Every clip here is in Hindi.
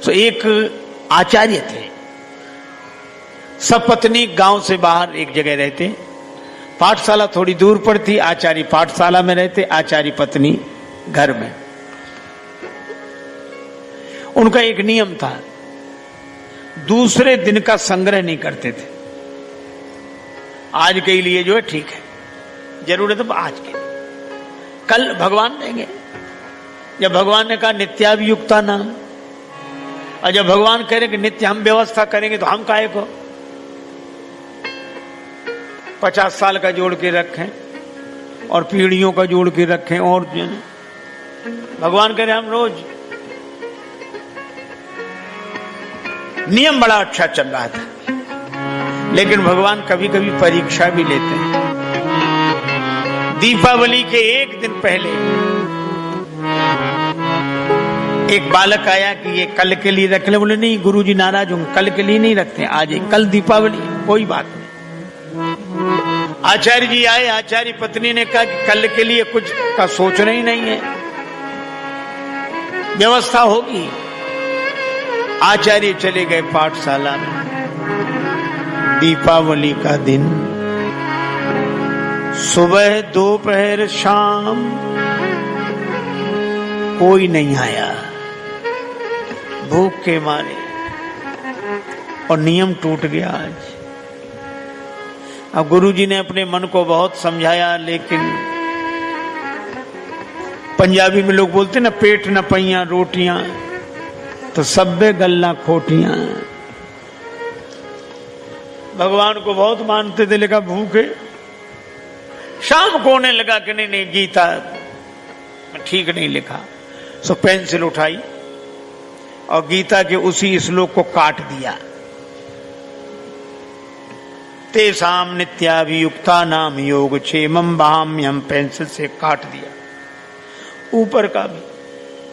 तो एक आचार्य थे, सपत्नी गांव से बाहर एक जगह रहते, पाठशाला थोड़ी दूर पर थी, आचार्य पाठशाला में रहते, आचार्य पत्नी घर में। उनका एक नियम था, दूसरे दिन का संग्रह नहीं करते थे। आज के लिए जो है ठीक है, जरूरत है तो आज के लिए, कल भगवान देंगे। जब भगवान ने कहा नित्याभियुक्ता नाम, और जब भगवान कह रहे कि नित्य हम व्यवस्था करेंगे तो हम काहे को 50 साल का जोड़ के रखें और पीढ़ियों का जोड़ के रखें, और भगवान कह रहे हम रोज। नियम बड़ा अच्छा चल रहा था, लेकिन भगवान कभी कभी परीक्षा भी लेते हैं। दीपावली के एक दिन पहले एक बालक आया कि ये कल के लिए रख ले। बोले नहीं गुरुजी नाराज होंगे, कल के लिए नहीं रखते, आज कल दीपावली, कोई बात नहीं। आचार्य जी आए, आचार्य पत्नी ने कहा कि कल के लिए कुछ का सोचना ही नहीं है, व्यवस्था होगी। आचार्य चले गए पाठशाला में। दीपावली का दिन, सुबह दोपहर शाम कोई नहीं आया, भूख के मारे, और नियम टूट गया आज। अब गुरुजी ने अपने मन को बहुत समझाया, लेकिन पंजाबी में लोग बोलते ना, पेट न पैया रोटियां तो सब्बे गल्ला खोटियां। भगवान को बहुत मानते थे, लेकिन भूखे। शाम को होने लगा कि नहीं नहीं गीता ठीक नहीं लिखा, सो पेंसिल उठाई और गीता के उसी श्लोक को काट दिया। तेसाम नित्याभियुक्ता नाम योग क्षेमम बहाम्यम, पेंसिल से काट दिया। ऊपर का भी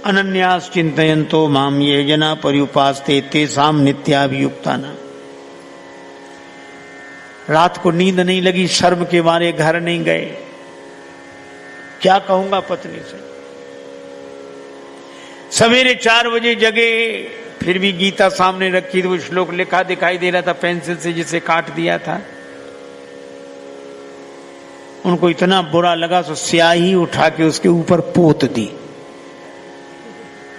अनन्यास चिंतयन्तो माम ये जना पर्युपास्ते तेसाम नित्याभियुक्ता नाम। रात को नींद नहीं लगी, शर्म के मारे घर नहीं गए। क्या कहूंगा पत्नी से। सवेरे 4 बजे जगे, फिर भी गीता सामने रखी, तो वो श्लोक लिखा दिखाई दे रहा था पेंसिल से, जिसे काट दिया था। उनको इतना बुरा लगा तो स्याही उठा के उसके ऊपर पोत दी।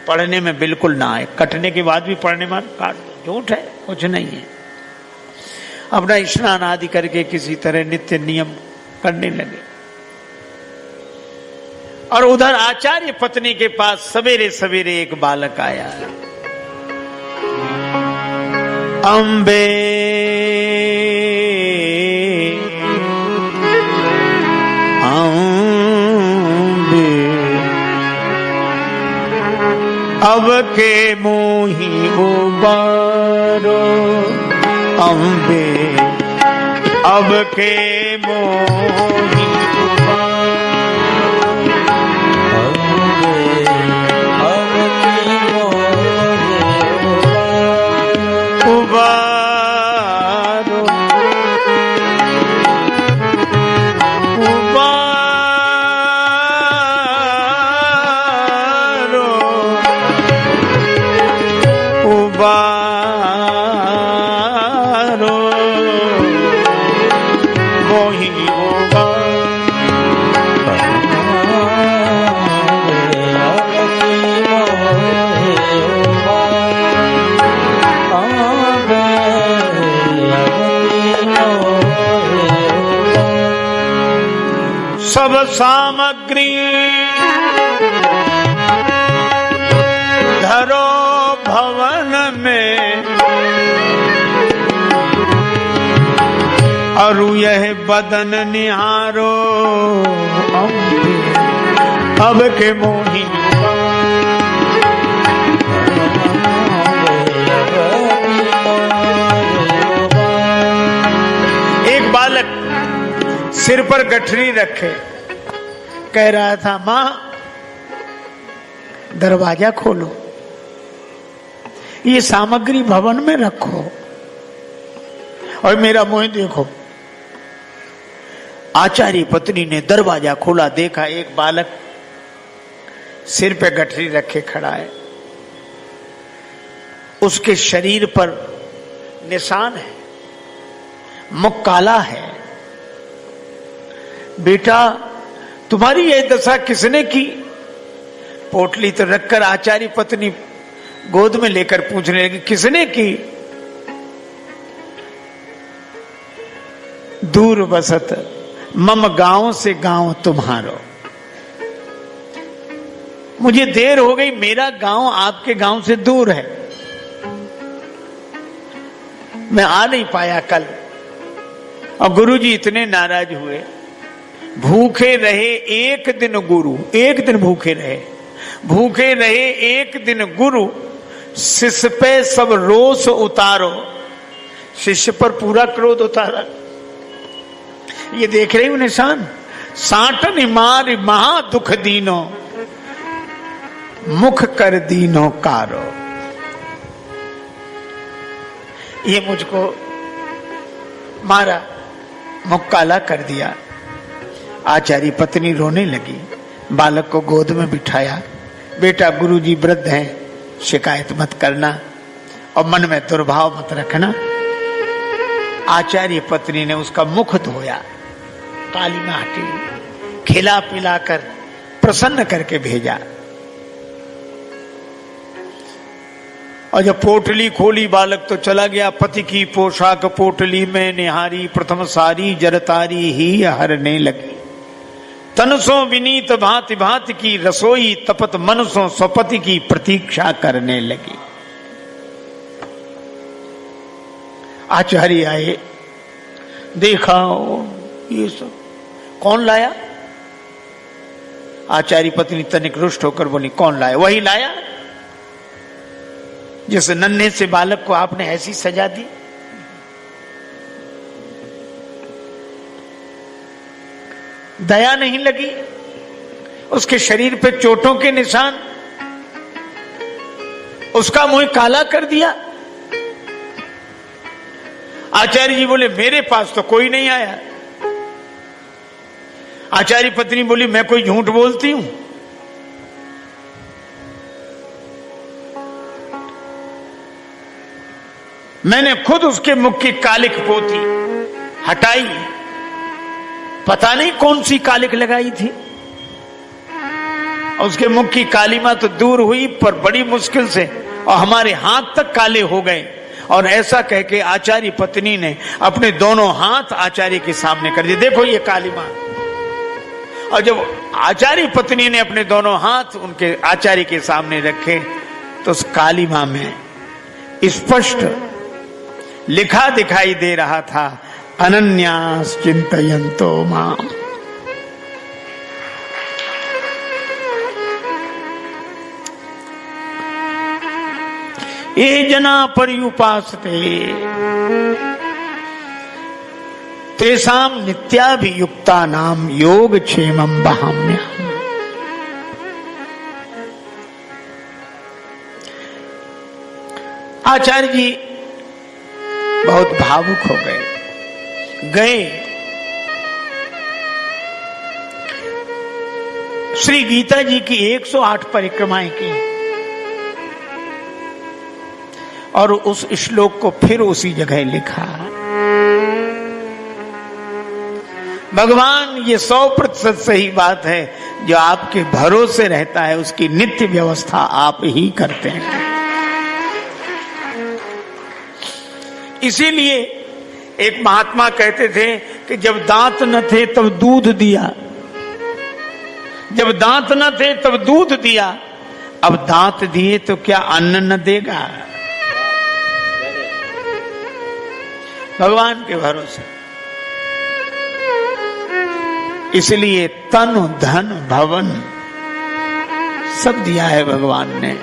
पढ़ने में बिल्कुल ना आए, कटने के बाद भी पढ़ने में काट दो, झूठ है, कुछ नहीं है। अपना स्नान आदि करके किसी तरह नित्य नियम करने लगे। और उधर आचार्य पत्नी के पास सवेरे सवेरे एक बालक आया। अम्बे अम्बे अब के मोही उबारो, अम्बे अब के मोही सब सामग्री धरो भवन में, और यह बदन निहारो, अब के मोही एक बालक सिर पर गठरी रखे कह रहा था, मां दरवाजा खोलो, ये सामग्री भवन में रखो और मेरा मुंह देखो। आचार्य पत्नी ने दरवाजा खोला, देखा एक बालक सिर पे गठरी रखे खड़ा है। उसके शरीर पर निशान है, मुख काला है। बेटा तुम्हारी यह दशा किसने की? पोटली तो रखकर आचार्य पत्नी गोद में लेकर पूछने लगी, किसने की? दूर बसत मम गांव से गांव तुम्हारो, मुझे देर हो गई, मेरा गांव आपके गांव से दूर है, मैं आ नहीं पाया कल। और गुरुजी इतने नाराज हुए, भूखे रहे एक दिन गुरु, एक दिन भूखे रहे, भूखे रहे एक दिन गुरु, शिष्य पे सब रोष उतारो। शिष्य पर पूरा क्रोध उतारा। ये देख रही हूं निशान, साटन मार महा दुख दीनो, मुख कर दीनो कारो। ये मुझको मारा, मुख काला कर दिया। आचार्य पत्नी रोने लगी, बालक को गोद में बिठाया, बेटा गुरुजी वृद्ध हैं, शिकायत मत करना और मन में दुर्भाव मत रखना। आचार्य पत्नी ने उसका मुख धोया, काली में हटी, खिला पिलाकर प्रसन्न करके भेजा। और जब पोटली खोली बालक तो चला गया। पति की पोशाक पोटली में निहारी, प्रथम सारी जरतारी ही हरने लगी। तनसों विनीत भांति भांति की रसोई, तपत मनसों स्वपति की प्रतीक्षा करने लगी। आचार्य आए, देखा ये सब कौन लाया? आचार्य पत्नी तनिक रुष्ट होकर बोली, कौन लाया? वही लाया जिस नन्हे से बालक को आपने ऐसी सजा दी। दया नहीं लगी? उसके शरीर पे चोटों के निशान, उसका मुंह काला कर दिया। आचार्य जी बोले, मेरे पास तो कोई नहीं आया। आचार्य पत्नी बोली, मैं कोई झूठ बोलती हूं? मैंने खुद उसके मुख की कालिक पोती हटाई, पता नहीं कौन सी कालिक लगाई थी। उसके मुख की कालिमा तो दूर हुई, पर बड़ी मुश्किल से, और हमारे हाथ तक काले हो गए। और ऐसा कह के आचार्य पत्नी ने अपने दोनों हाथ आचार्य के सामने कर दिए, देखो ये कालिमा। और जब आचार्य पत्नी ने अपने दोनों हाथ उनके आचार्य के सामने रखे तो उस कालिमा में स्पष्ट लिखा दिखाई दे रहा था, अनन्यास चिंतयन्तो माम। ये जना पर्युपासते तेषां नित्याभियुक्ता नाम योग क्षेमं वहाम्यहम्। आचार्य जी बहुत भावुक हो गए। श्री गीता जी की 108 परिक्रमाएं की और उस श्लोक को फिर उसी जगह लिखा। भगवान, ये 100% सही बात है, जो आपके भरोसे रहता है उसकी नित्य व्यवस्था आप ही करते हैं। इसीलिए एक महात्मा कहते थे कि जब दांत न थे तब दूध दिया, जब दांत न थे तब दूध दिया, अब दांत दिए तो क्या अन्न न देगा? भगवान के भरोसे। इसलिए तन धन भवन सब दिया है भगवान ने।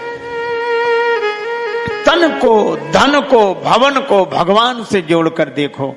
तन को, धन को, भवन को भगवान से जोड़कर देखो,